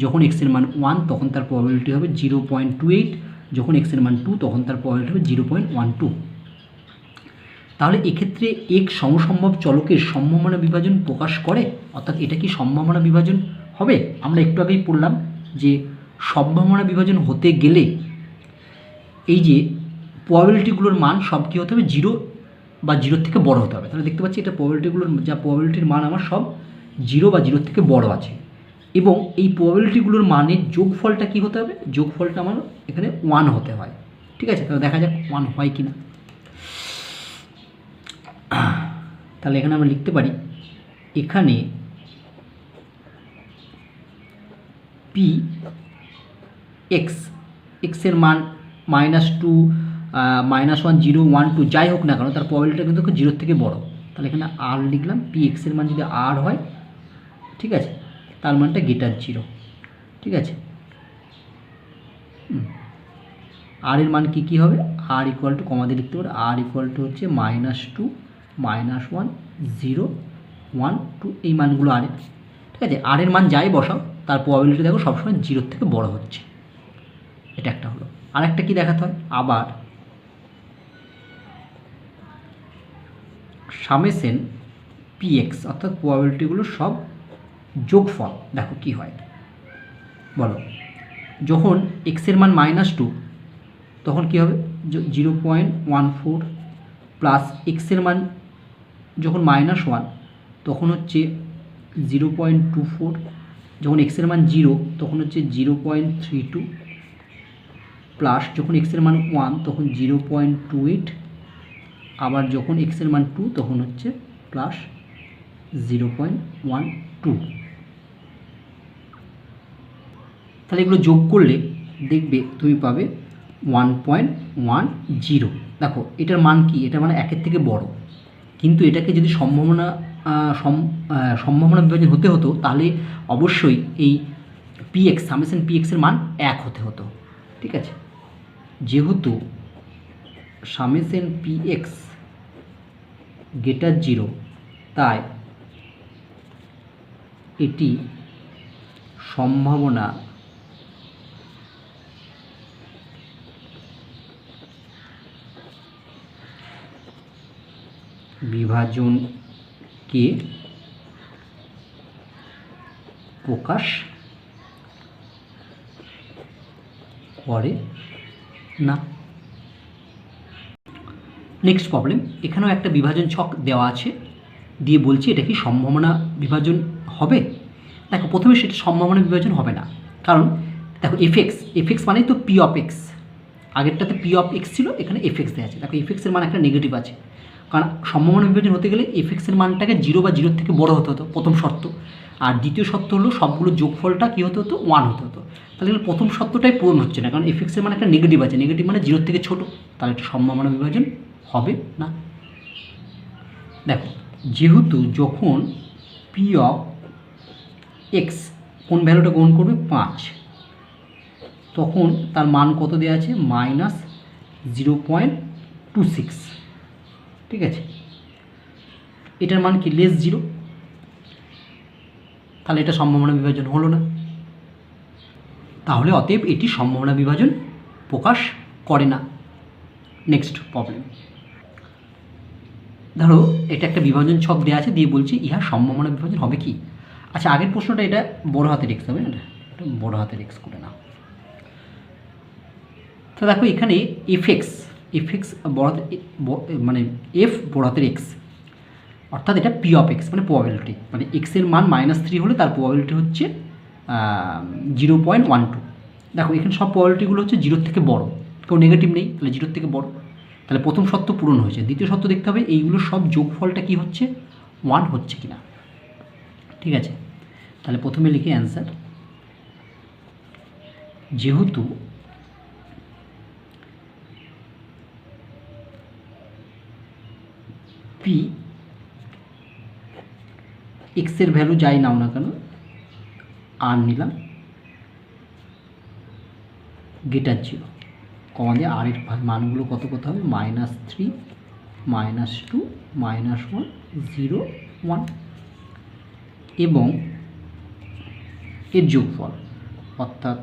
যখন এক্সের মান 1 তখন তার প্রবাবিলিটি হবে 0.28, যখন এক্সের মান 2 তখন তার প্রবাবিলিটি হবে 0.12। তাহলে এক্ষেত্রে এক্স সমসম্ভব চলকের সম্ভাবনা বিভাজন প্রকাশ করে, অর্থাৎ এটা কি সম্ভাবনা বিভাজন হবে? আমরা একটু আগেই পড়লাম যে সম্ভাবনা বিভাজন হতে গেলে এই যে প্রবাবিলিটিগুলোর মান সব কী হতে হবে, 0 বা 0 থেকে বড় হতে হবে। তাহলে দেখতে পাচ্ছি এটা প্রবাবিলিটিগুলোর যা প্রবাবিলিটির মান আমার সব 0 বা 0 থেকে বড় আছে, এবং এই প্রবাবিলিটিগুলোর মানের যোগফলটা কী হতে হবে, যোগফলটা আমার এখানে 1 হতে হয়। ঠিক আছে, তাহলে দেখা যাক 1 হয় কি না। তাহলে এখানে আমরা লিখতে পারি, এখানে পি এক্স, এক্সের মান -2, -1, 0, 1, 2 যাই হোক না কেন তার প্রবাবিলিটিটা কিন্তু 0 থেকে বড়। তাহলে এখানে আর লিখলাম, পি এক্সের মান যদি আর হয়, ঠিক আছে, তার মানটা >0। ঠিক আছে, আর এর মান কী হবে, আর ইকুয়াল টু কমা দিয়ে লিখতে পারি, আর ইকুয়াল টু হচ্ছে -2, -1, 0, 1, 2 এই মানগুলো আর। ঠিক আছে, আর এর মান যাই বসাও তার প্রবাবিলিটি দেখো সবসময় 0 থেকে বড় হচ্ছে। এটা একটা হলো। আর একটা কী দেখাতে হয়, আবার সামেশন পি এক্স অর্থাৎ প্রবাবিলিটিগুলো সব যোগফল দেখো কি হয় বলো। যখন এক্সের মান -2 তখন কী হবে, 0.14 প্লাস এক্সের মান যখন -1 তখন হচ্ছে 0.24, যখন এক্সের মান 0 তখন হচ্ছে 0.32, প্লাস যখন এক্সের মান 1 তখন 0.28, আবার যখন এক্সের মান 2 তখন হচ্ছে প্লাস 0.12। তাহলে এগুলো যোগ করলে দেখবে তুমি পাবে 1.10। দেখো এটার মান কি, এটার মানে 1-এর থেকে বড়, কিন্তু এটাকে যদি সম্ভাবনা বিভাজন হতে হতো তাহলে অবশ্যই এই পি এক্স সামেশন পি এক্সের মান 1 হতে হতো। ঠিক আছে, যেহেতু সামেশন পি এক্স >0 তাই এটি সম্ভাবনা বিভাজনকে প্রকাশ করে না। নেক্সট প্রবলেম, এখানেও একটা বিভাজন ছক দেওয়া আছে, দিয়ে বলছি এটা কি সম্ভাবনা বিভাজন হবে। দেখো প্রথমে সেটা সম্ভাবনা বিভাজন হবে না, কারণ দেখো এফএক্স মানেই তো পি অফ এক্স, আগেরটাতে পি অফ এক্স ছিল, এখানে এফএক্স দেওয়া আছে। দেখো এফএক্সের মান একটা নেগেটিভ আছে, কারণ সম্ভাবনা বিভাজন হতে গেলে এফএক্সের মানটাকে 0 বা 0 থেকে বড় হতে হতো, প্রথম শর্ত। আর দ্বিতীয় শর্ত হলো সবগুলো যোগফলটা কী হতে হতো, 1 হতে হতো। তাহলে প্রথম শর্তটাই পূরণ হচ্ছে না, কারণ এফএক্সের মানে একটা নেগেটিভ আছে, নেগেটিভ মানে 0 থেকে ছোটো, তাহলে একটা সম্ভাবনা বিভাজন হবে না। দেখো যেহেতু যখন পি অফ এক্স কোন ভ্যালুটা গ্রহণ করবে 5, তখন তার মান কত দেওয়া আছে, -0.26। ঠিক আছে, এটার মান কি <0, তাহলে এটা সম্ভাবনা বিভাজন হলো না। তাহলে অতএব এটি সম্ভাবনা বিভাজন প্রকাশ করে না। নেক্সট প্রবলেম, ধরো এটা একটা বিভাজন ছক দেওয়া আছে, দিয়ে বলছি ইহা সম্ভাবনা বিভাজন হবে কি। আচ্ছা আগের প্রশ্নটা এটা বড় হাতের এক্স হবে, এটা বড় হাতের এক্স করে নাও। তো দেখো এখানে এফএক্স বড় হাতের মানে এফ বড় হাতের এক্স, অর্থাৎ এটা পি অফ এক্স মানে প্রবাবিলিটি, মানে এক্সের মান -3 হলে তার প্রবাবিলিটি হচ্ছে 0.12। দেখো এখানে সব প্রবাবিলিটিগুলো হচ্ছে 0 থেকে বড়, কেউ নেগেটিভ নেই, তাহলে 0 থেকে বড়। তাহলে প্রথম শর্ত পূরণ হয়েছে। দ্বিতীয় শর্ত দেখতে হবে এইগুলো সব যোগফলটা কি হচ্ছে, 1 হচ্ছে কিনা। ঠিক আছে, তাহলে প্রথমে লিখি অ্যান্সার। যেহেতু পি এক্সের ভ্যালু যাই নাও না কেন, আর নিলাম গ্রেটার 0, কমা দিয়ে আর এর মানগুলো কত কত হবে, -3, -2, -1, 0, 1 এবং এর যোগফল অর্থাৎ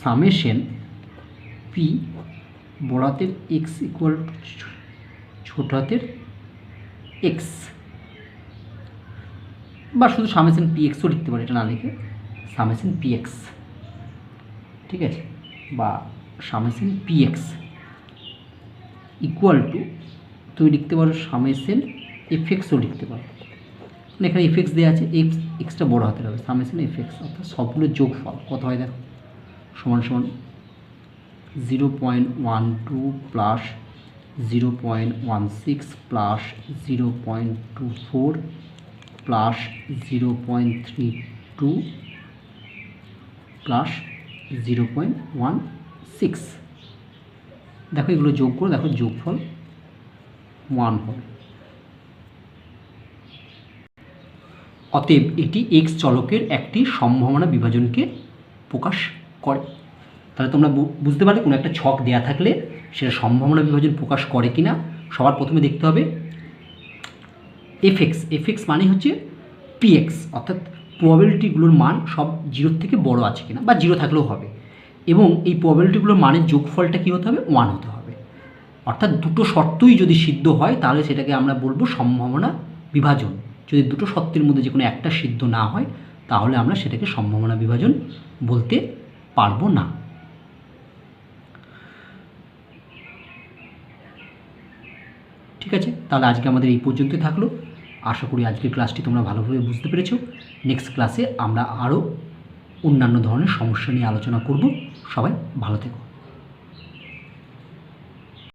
সামেশন পি বড় হাতের এক্স ইকুয়াল ছোট হাতের এক্স, বা শুধু সামেশন পি এক্সও লিখতে পারে, এটা না লিখে সামেশন পি এক্স। ঠিক আছে, বা summation P x equal to তুমি লিখতে পারো সামেশন এফ এক্সও লিখতে পারো, এখানে এফ এক্স দেওয়া আছে, এক্সটা বড় হাতের হবে, সামেশন এফ এক্স অর্থাৎ সবগুলোর যোগফল কত হয় দেখো, সমান সমান 0.12 প্লাস 0.16 প্লাস 0.24 প্লাস 0.32 প্লাস 0.16। দেখো এগুলো যোগ করে দেখো যোগফল 1 হবে। অতএব এটি এক্স চলকের একটি সম্ভাবনা বিভাজনকে প্রকাশ করে। তাহলে তোমরা বুঝতে পারলে কোনো একটা ছক দেয়া থাকলে সেটা সম্ভাবনা বিভাজন প্রকাশ করে কিনা সবার প্রথমে দেখতে হবে এফ এক্স মানে হচ্ছে পি এক্স, অর্থাৎ প্রবাবিলিটিগুলোর মান সব 0 থেকে বড় আছে কিনা, বা 0 থাকলেও হবে, এবং এই প্রবাবিলিটিগুলোর মানের যোগফলটা কী হতে হবে, 1 হতে হবে। অর্থাৎ দুটো শর্তই যদি সিদ্ধ হয় তাহলে সেটাকে আমরা বলবো সম্ভাবনা বিভাজন। যদি দুটো শর্তের মধ্যে যে কোনো একটা সিদ্ধ না হয় তাহলে আমরা সেটাকে সম্ভাবনা বিভাজন বলতে পারবো না। ঠিক আছে, তাহলে আজকে আমাদের এই পর্যন্তই থাকলো। আশা করি আজকের ক্লাসটি তোমরা ভালোভাবে বুঝতে পেরেছো। নেক্সট ক্লাসে আমরা আরও অন্যান্য ধরনের সমস্যা নিয়ে আলোচনা করব। সবাই ভালো থেকো।